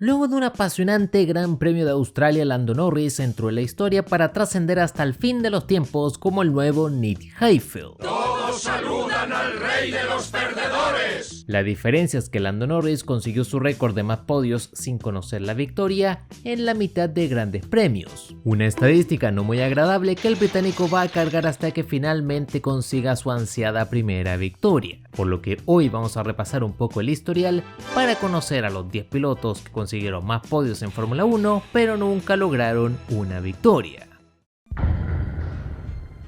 Luego de un apasionante Gran Premio de Australia, Lando Norris entró en la historia para trascender hasta el fin de los tiempos como el nuevo Nick Heidfeld. ¡Todos saludan al rey de los perdedores! La diferencia es que Lando Norris consiguió su récord de más podios sin conocer la victoria en la mitad de grandes premios. Una estadística no muy agradable que el británico va a cargar hasta que finalmente consiga su ansiada primera victoria. Por lo que hoy vamos a repasar un poco el historial para conocer a los 10 pilotos que consiguieron más podios en Fórmula 1 pero nunca lograron una victoria.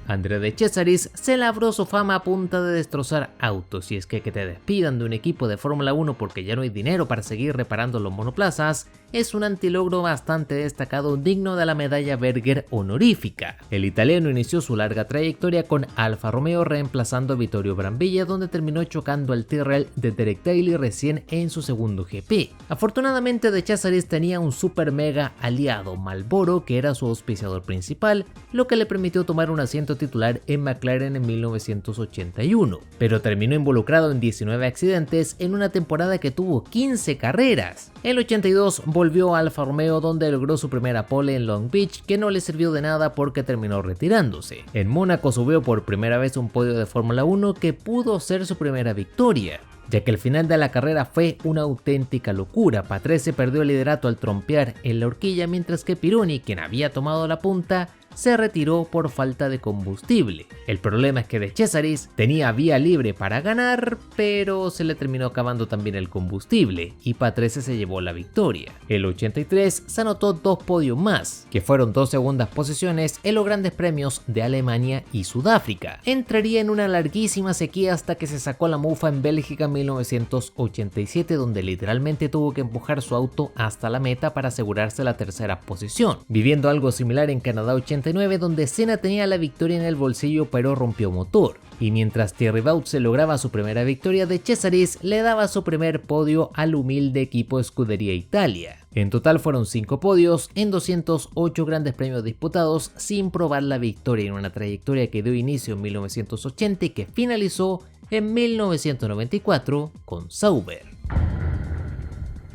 Andrea De Cesaris se labró su fama a punta de destrozar autos, y es que te despidan de un equipo de Fórmula 1 porque ya no hay dinero para seguir reparando los monoplazas es un antilogro bastante destacado digno de la medalla Berger honorífica. El italiano inició su larga trayectoria con Alfa Romeo reemplazando a Vittorio Brambilla, donde terminó chocando al Tyrrell de Derek Daly recién en su segundo GP. Afortunadamente De Cesaris tenía un super mega aliado, Marlboro, que era su auspiciador principal, lo que le permitió tomar un asiento titular en McLaren en 1981, pero terminó involucrado en 19 accidentes en una temporada que tuvo 15 carreras. En el 82 volvió a Alfa Romeo, donde logró su primera pole en Long Beach, que no le sirvió de nada porque terminó retirándose. En Mónaco subió por primera vez un podio de Fórmula 1 que pudo ser su primera victoria, ya que el final de la carrera fue una auténtica locura. Patrese perdió el liderato al trompear en la horquilla, mientras que Pironi, quien había tomado la punta, se retiró por falta de combustible. El problema es que De Cesaris tenía vía libre para ganar, pero se le terminó acabando también el combustible y Patrese se llevó la victoria. El 83 se anotó 2 podios más, que fueron 2 segundas posiciones en los grandes premios de Alemania y Sudáfrica. Entraría en una larguísima sequía hasta que se sacó la mufa en Bélgica en 1987, donde literalmente tuvo que empujar su auto hasta la meta para asegurarse la tercera posición. Viviendo algo similar en Canadá 89, donde Senna tenía la victoria en el bolsillo pero rompió motor. Y mientras Thierry Bout lograba su primera victoria, De Cesaris le daba su primer podio al humilde equipo Scuderia Italia. En total fueron 5 podios en 208 grandes premios disputados sin probar la victoria, en una trayectoria que dio inicio en 1980 y que finalizó en 1994 con Sauber.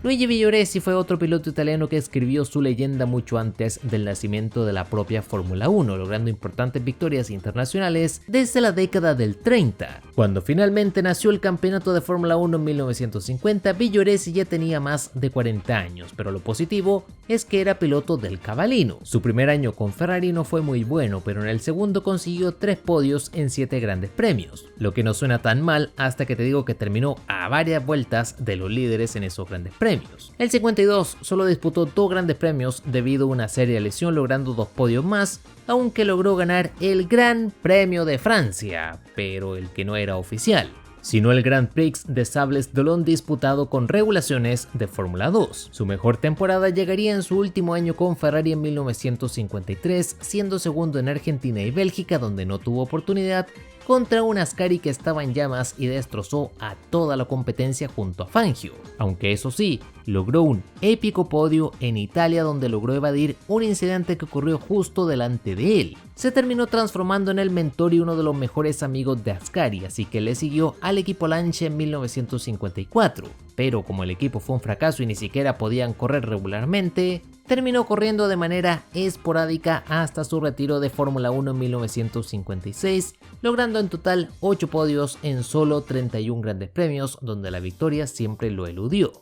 Luigi Villoresi fue otro piloto italiano que escribió su leyenda mucho antes del nacimiento de la propia Fórmula 1, logrando importantes victorias internacionales desde la década del 30. Cuando finalmente nació el campeonato de Fórmula 1 en 1950, Villoresi ya tenía más de 40 años, pero lo positivo es que era piloto del Cavallino. Su primer año con Ferrari no fue muy bueno, pero en el segundo consiguió 3 podios en 7 grandes premios, lo que no suena tan mal hasta que te digo que terminó a varias vueltas de los líderes en esos grandes premios. El 52 solo disputó 2 grandes premios debido a una seria lesión, logrando 2 podios más, aunque logró ganar el Gran Premio de Francia, pero el que no era oficial, sino el Grand Prix de Sables-d'Olonne disputado con regulaciones de Fórmula 2. Su mejor temporada llegaría en su último año con Ferrari en 1953, siendo segundo en Argentina y Bélgica, donde no tuvo oportunidad, contra un Ascari que estaba en llamas y destrozó a toda la competencia junto a Fangio, aunque eso sí, logró un épico podio en Italia, donde logró evadir un incidente que ocurrió justo delante de él. Se terminó transformando en el mentor y uno de los mejores amigos de Ascari, así que le siguió al equipo Lancia en 1954, pero como el equipo fue un fracaso y ni siquiera podían correr regularmente, terminó corriendo de manera esporádica hasta su retiro de Fórmula 1 en 1956, logrando en total 8 podios en solo 31 grandes premios, donde la victoria siempre lo eludió.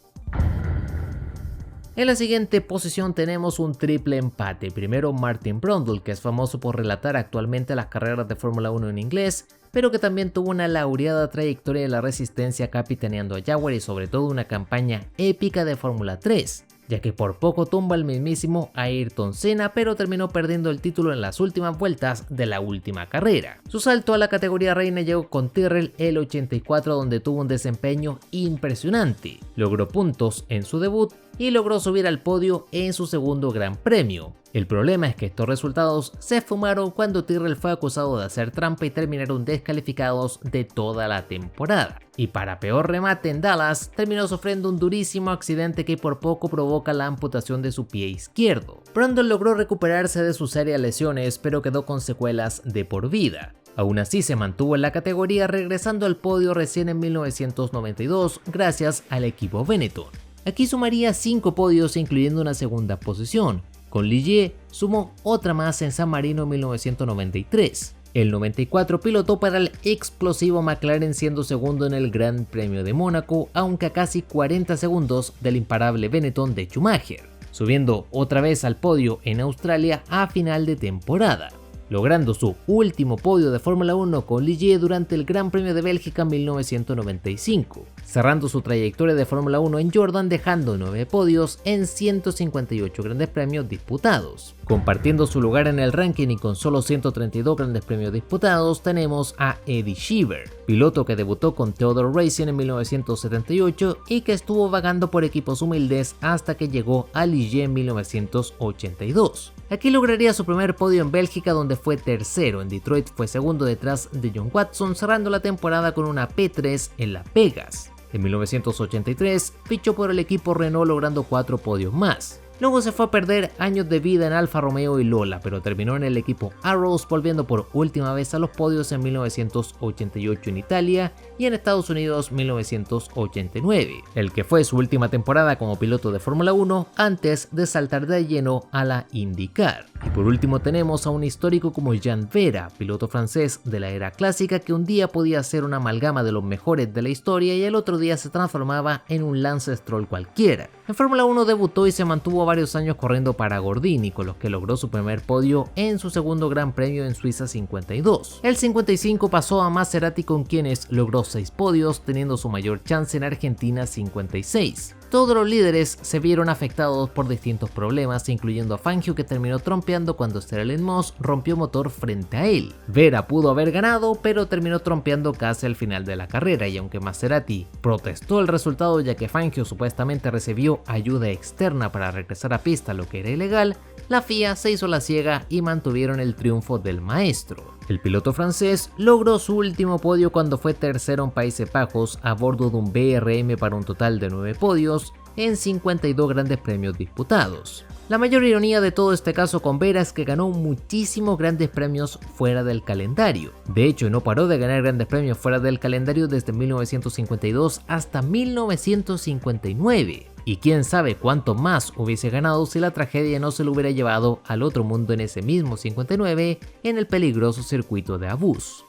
En la siguiente posición tenemos un triple empate. Primero Martin Brundle, que es famoso por relatar actualmente las carreras de Fórmula 1 en inglés, pero que también tuvo una laureada trayectoria de la resistencia capitaneando a Jaguar y sobre todo una campaña épica de Fórmula 3, ya que por poco tumba al mismísimo Ayrton Senna, pero terminó perdiendo el título en las últimas vueltas de la última carrera. Su salto a la categoría reina llegó con Tyrrell el 84, donde tuvo un desempeño impresionante. Logró puntos en su debut y logró subir al podio en su segundo gran premio. El problema es que estos resultados se fumaron cuando Tyrrell fue acusado de hacer trampa y terminaron descalificados de toda la temporada. Y para peor remate, en Dallas terminó sufriendo un durísimo accidente que por poco provoca la amputación de su pie izquierdo. Brundle logró recuperarse de sus serias lesiones, pero quedó con secuelas de por vida. Aún así se mantuvo en la categoría, regresando al podio recién en 1992 gracias al equipo Benetton. Aquí sumaría 5 podios incluyendo una segunda posición. Con Ligier sumó otra más en San Marino en 1993. El 94 pilotó para el explosivo McLaren siendo segundo en el Gran Premio de Mónaco, aunque a casi 40 segundos del imparable Benetton de Schumacher, subiendo otra vez al podio en Australia a final de temporada, logrando su último podio de Fórmula 1 con Ligier durante el Gran Premio de Bélgica en 1995, cerrando su trayectoria de Fórmula 1 en Jordan dejando 9 podios en 158 grandes premios disputados. Compartiendo su lugar en el ranking y con solo 132 grandes premios disputados tenemos a Eddie Cheever, piloto que debutó con Theodore Racing en 1978 y que estuvo vagando por equipos humildes hasta que llegó a Ligier en 1982. Aquí lograría su primer podio en Bélgica donde fue tercero, en Detroit fue segundo detrás de John Watson, cerrando la temporada con una P3 en Las Vegas. En 1983 fichó por el equipo Renault logrando 4 podios más. Luego se fue a perder años de vida en Alfa Romeo y Lola, pero terminó en el equipo Arrows volviendo por última vez a los podios en 1988 en Italia y en Estados Unidos 1989, el que fue su última temporada como piloto de Fórmula 1 antes de saltar de lleno a la IndyCar. Y por último tenemos a un histórico como Jean Vera, piloto francés de la era clásica que un día podía ser una amalgama de los mejores de la historia y el otro día se transformaba en un Lance Stroll cualquiera. En Fórmula 1 debutó y se mantuvo varios años corriendo para Gordini, con los que logró su primer podio en su segundo Gran Premio en Suiza 52. El 55 pasó a Maserati con quienes logró 6 podios, teniendo su mayor chance en Argentina 56. Todos los líderes se vieron afectados por distintos problemas, incluyendo a Fangio que terminó trompeando cuando Sterling Moss rompió motor frente a él. Vera pudo haber ganado, pero terminó trompeando casi al final de la carrera y aunque Maserati protestó el resultado ya que Fangio supuestamente recibió ayuda externa para regresar a pista, lo que era ilegal, la FIA se hizo la ciega y mantuvieron el triunfo del maestro. El piloto francés logró su último podio cuando fue tercero en Países Bajos a bordo de un BRM para un total de 9 podios en 52 grandes premios disputados. La mayor ironía de todo este caso con Vera es que ganó muchísimos grandes premios fuera del calendario. De hecho, no paró de ganar grandes premios fuera del calendario desde 1952 hasta 1959. Y quién sabe cuánto más hubiese ganado si la tragedia no se lo hubiera llevado al otro mundo en ese mismo 59 en el peligroso circuito de Abus.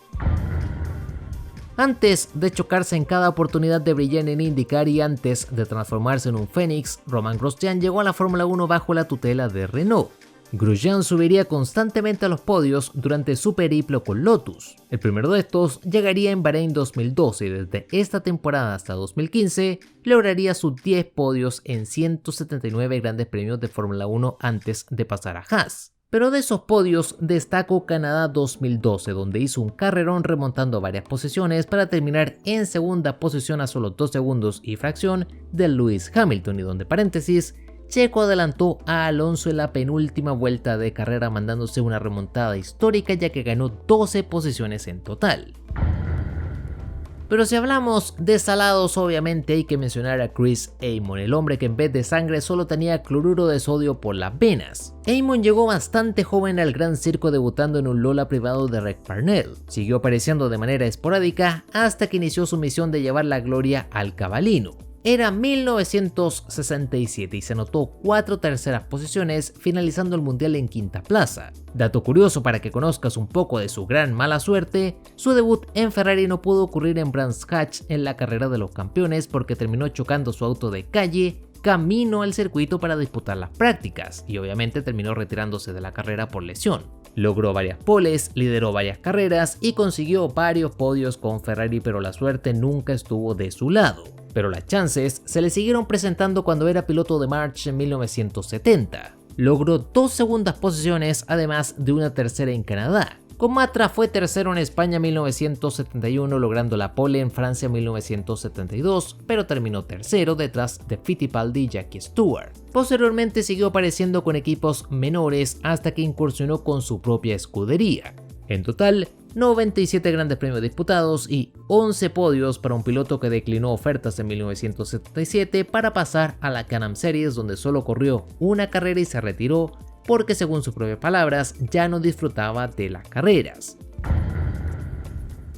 Antes de chocarse en cada oportunidad de brillar en IndyCar y antes de transformarse en un Fénix, Romain Grosjean llegó a la Fórmula 1 bajo la tutela de Renault. Grosjean subiría constantemente a los podios durante su periplo con Lotus. El primero de estos llegaría en Bahrein 2012 y desde esta temporada hasta 2015 lograría sus 10 podios en 179 grandes premios de Fórmula 1 antes de pasar a Haas. Pero de esos podios destacó Canadá 2012, donde hizo un carrerón remontando varias posiciones para terminar en segunda posición a solo 2 segundos y fracción de Lewis Hamilton y donde paréntesis, Checo adelantó a Alonso en la penúltima vuelta de carrera mandándose una remontada histórica ya que ganó 12 posiciones en total. Pero si hablamos de salados, obviamente hay que mencionar a Chris Amon, el hombre que en vez de sangre solo tenía cloruro de sodio por las venas. Amon llegó bastante joven al Gran Circo debutando en un Lola privado de Rick Parnell. Siguió apareciendo de manera esporádica hasta que inició su misión de llevar la gloria al cabalino. Era 1967 y se anotó 4 terceras posiciones, finalizando el mundial en quinta plaza. Dato curioso para que conozcas un poco de su gran mala suerte, su debut en Ferrari no pudo ocurrir en Brands Hatch en la carrera de los campeones porque terminó chocando su auto de calle camino al circuito para disputar las prácticas y obviamente terminó retirándose de la carrera por lesión. Logró varias poles, lideró varias carreras y consiguió varios podios con Ferrari, pero la suerte nunca estuvo de su lado. Pero las chances se le siguieron presentando cuando era piloto de March en 1970. Logró 2 segundas posiciones, además de una tercera en Canadá. Con Matra fue tercero en España en 1971, logrando la pole en Francia en 1972, pero terminó tercero detrás de Fittipaldi y Jackie Stewart. Posteriormente siguió apareciendo con equipos menores hasta que incursionó con su propia escudería. En total, 97 grandes premios disputados y 11 podios para un piloto que declinó ofertas en 1977 para pasar a la Can-Am Series, donde solo corrió una carrera y se retiró porque, según sus propias palabras, ya no disfrutaba de las carreras.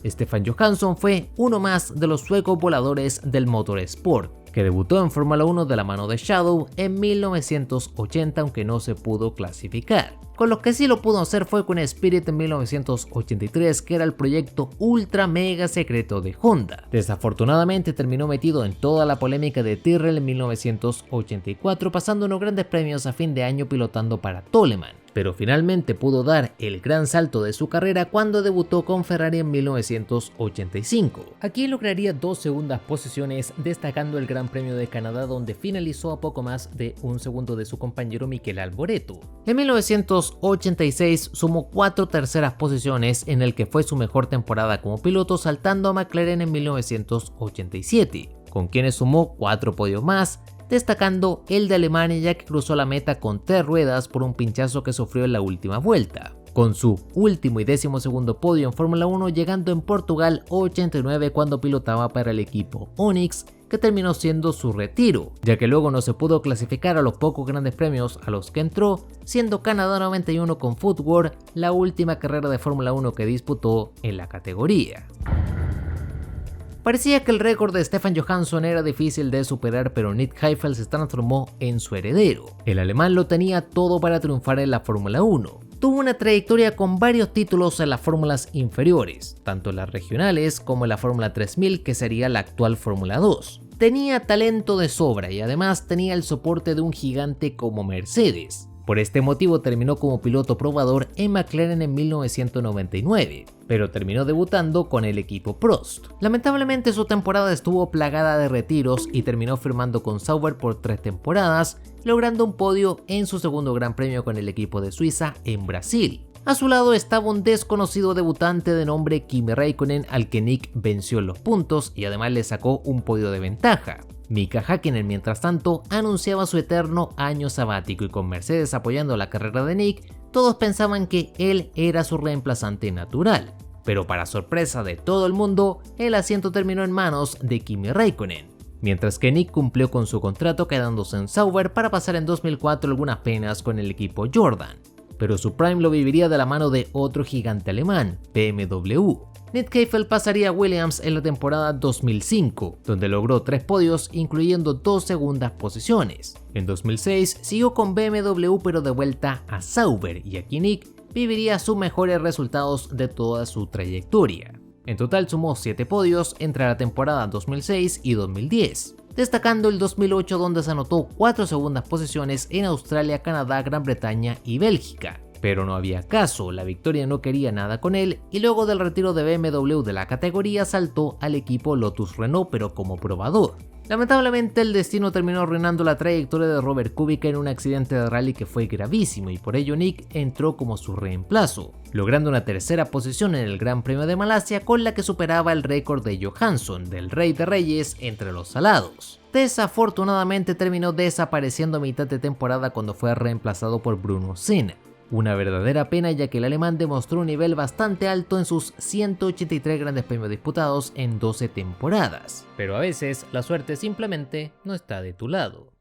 Stefan Johansson fue uno más de los suecos voladores del motorsport, que debutó en Fórmula 1 de la mano de Shadow en 1980, aunque no se pudo clasificar. Con lo que sí lo pudo hacer fue con Spirit en 1983, que era el proyecto ultra mega secreto de Honda. Desafortunadamente terminó metido en toda la polémica de Tyrrell en 1984, pasando unos grandes premios a fin de año pilotando para Toleman, pero finalmente pudo dar el gran salto de su carrera cuando debutó con Ferrari en 1985. Aquí lograría 2 segundas posiciones, destacando el Gran Premio de Canadá, donde finalizó a poco más de un segundo de su compañero Michele Alboreto. En 1986 sumó 4 terceras posiciones, en el que fue su mejor temporada como piloto, saltando a McLaren en 1987, con quienes sumó 4 podios más, destacando el de Alemania, ya que cruzó la meta con 3 ruedas por un pinchazo que sufrió en la última vuelta, con su último y 12º podio en Fórmula 1, llegando en Portugal 89 cuando pilotaba para el equipo Onyx, que terminó siendo su retiro, ya que luego no se pudo clasificar a los pocos grandes premios a los que entró, siendo Canadá 91 con Footwork la última carrera de Fórmula 1 que disputó en la categoría. Parecía que el récord de Stefan Johansson era difícil de superar, pero Nick Heidfeld se transformó en su heredero. El alemán lo tenía todo para triunfar en la Fórmula 1. Tuvo una trayectoria con varios títulos en las fórmulas inferiores, tanto en las regionales como en la Fórmula 3000, que sería la actual Fórmula 2. Tenía talento de sobra y además tenía el soporte de un gigante como Mercedes. Por este motivo terminó como piloto probador en McLaren en 1999, pero terminó debutando con el equipo Prost. Lamentablemente su temporada estuvo plagada de retiros y terminó firmando con Sauber por 3 temporadas, logrando un podio en su segundo Gran Premio con el equipo de Suiza en Brasil. A su lado estaba un desconocido debutante de nombre Kimi Räikkönen, al que Nick venció en los puntos y además le sacó un podio de ventaja. Mika Häkkinen, mientras tanto, anunciaba su eterno año sabático, y con Mercedes apoyando la carrera de Nick, todos pensaban que él era su reemplazante natural. Pero para sorpresa de todo el mundo, el asiento terminó en manos de Kimi Räikkönen, mientras que Nick cumplió con su contrato quedándose en Sauber para pasar en 2004 algunas penas con el equipo Jordan. Pero su prime lo viviría de la mano de otro gigante alemán, BMW. Nick Heidfeld pasaría a Williams en la temporada 2005, donde logró 3 podios, incluyendo 2 segundas posiciones. En 2006 siguió con BMW, pero de vuelta a Sauber, y aquí Nick viviría sus mejores resultados de toda su trayectoria. En total sumó 7 podios entre la temporada 2006 y 2010, destacando el 2008, donde se anotó 4 segundas posiciones en Australia, Canadá, Gran Bretaña y Bélgica. Pero no había caso, la victoria no quería nada con él, y luego del retiro de BMW de la categoría saltó al equipo Lotus Renault, pero como probador. Lamentablemente el destino terminó arruinando la trayectoria de Robert Kubica en un accidente de rally que fue gravísimo, y por ello Nick entró como su reemplazo, logrando una tercera posición en el Gran Premio de Malasia, con la que superaba el récord de Johansson, del Rey de Reyes entre los salados. Desafortunadamente terminó desapareciendo a mitad de temporada cuando fue reemplazado por Bruno Senna. Una verdadera pena, ya que el alemán demostró un nivel bastante alto en sus 183 grandes premios disputados en 12 temporadas. Pero a veces la suerte simplemente no está de tu lado.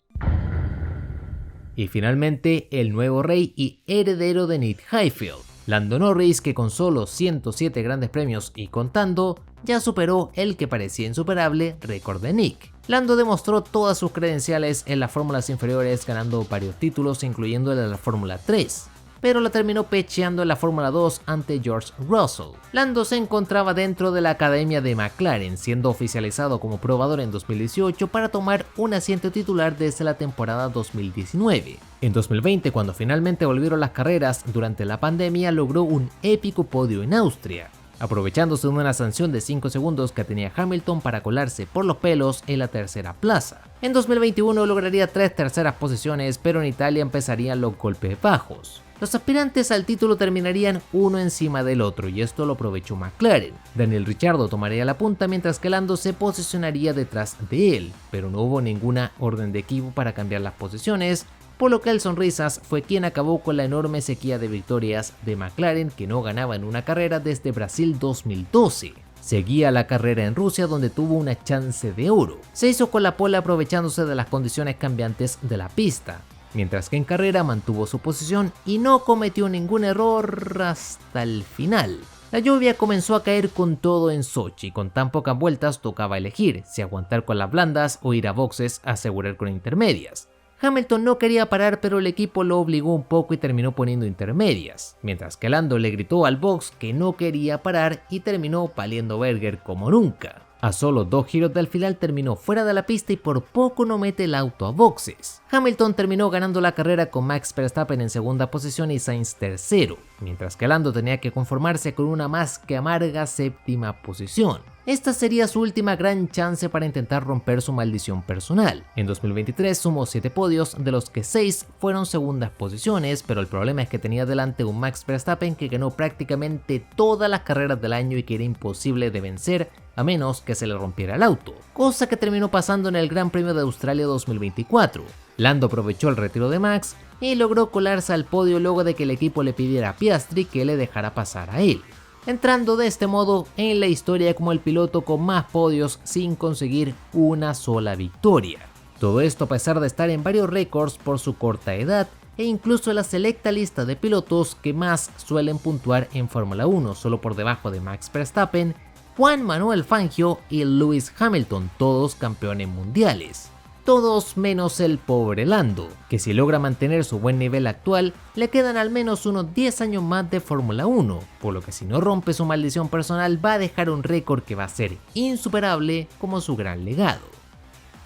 Y finalmente el nuevo rey y heredero de Nick Heidfeld, Lando Norris, que con solo 107 grandes premios y contando, ya superó el que parecía insuperable récord de Nick. Lando demostró todas sus credenciales en las fórmulas inferiores, ganando varios títulos, incluyendo el de la Fórmula 3. Pero la terminó pecheando en la Fórmula 2 ante George Russell. Lando se encontraba dentro de la academia de McLaren, siendo oficializado como probador en 2018 para tomar un asiento titular desde la temporada 2019. En 2020, cuando finalmente volvieron las carreras durante la pandemia, logró un épico podio en Austria, aprovechándose de una sanción de 5 segundos que tenía Hamilton para colarse por los pelos en la tercera plaza. En 2021 lograría 3 terceras posiciones, pero en Italia empezarían los golpes bajos. Los aspirantes al título terminarían uno encima del otro, y esto lo aprovechó McLaren. Daniel Ricciardo tomaría la punta, mientras que Lando se posicionaría detrás de él, pero no hubo ninguna orden de equipo para cambiar las posiciones, por lo que el Sonrisas fue quien acabó con la enorme sequía de victorias de McLaren, que no ganaba en una carrera desde Brasil 2012. Seguía la carrera en Rusia, donde tuvo una chance de oro. Se hizo con la pole aprovechándose de las condiciones cambiantes de la pista, mientras que en carrera mantuvo su posición y no cometió ningún error hasta el final. La lluvia comenzó a caer con todo en Sochi y con tan pocas vueltas tocaba elegir si aguantar con las blandas o ir a boxes a asegurar con intermedias. Hamilton no quería parar, pero el equipo lo obligó un poco y terminó poniendo intermedias, mientras que Lando le gritó al box que no quería parar y terminó paliendo Berger como nunca. A solo 2 giros del final terminó fuera de la pista y por poco no mete el auto a boxes. Hamilton terminó ganando la carrera con Max Verstappen en segunda posición y Sainz tercero, mientras que Lando tenía que conformarse con una más que amarga séptima posición. Esta sería su última gran chance para intentar romper su maldición personal. En 2023 sumó 7 podios, de los que 6 fueron segundas posiciones, pero el problema es que tenía delante un Max Verstappen que ganó prácticamente todas las carreras del año y que era imposible de vencer a menos que se le rompiera el auto, cosa que terminó pasando en el Gran Premio de Australia 2024. Lando aprovechó el retiro de Max y logró colarse al podio luego de que el equipo le pidiera a Piastri que le dejara pasar a él, entrando de este modo en la historia como el piloto con más podios sin conseguir una sola victoria. Todo esto a pesar de estar en varios récords por su corta edad e incluso en la selecta lista de pilotos que más suelen puntuar en Fórmula 1, solo por debajo de Max Verstappen, Juan Manuel Fangio y Lewis Hamilton, todos campeones mundiales. Todos menos el pobre Lando, que si logra mantener su buen nivel actual, le quedan al menos unos 10 años más de Fórmula 1, por lo que si no rompe su maldición personal va a dejar un récord que va a ser insuperable como su gran legado.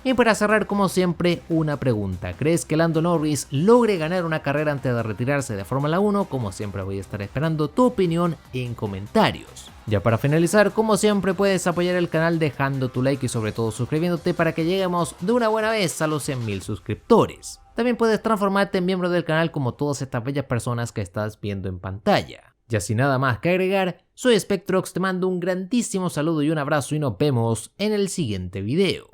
Y para cerrar, como siempre, una pregunta: ¿crees que Lando Norris logre ganar una carrera antes de retirarse de Fórmula 1? Como siempre voy a estar esperando tu opinión en comentarios. Ya para finalizar, como siempre puedes apoyar el canal dejando tu like y sobre todo suscribiéndote para que lleguemos de una buena vez a los 100.000 suscriptores. También puedes transformarte en miembro del canal como todas estas bellas personas que estás viendo en pantalla. Ya sin nada más que agregar, soy Spectrox, te mando un grandísimo saludo y un abrazo y nos vemos en el siguiente video.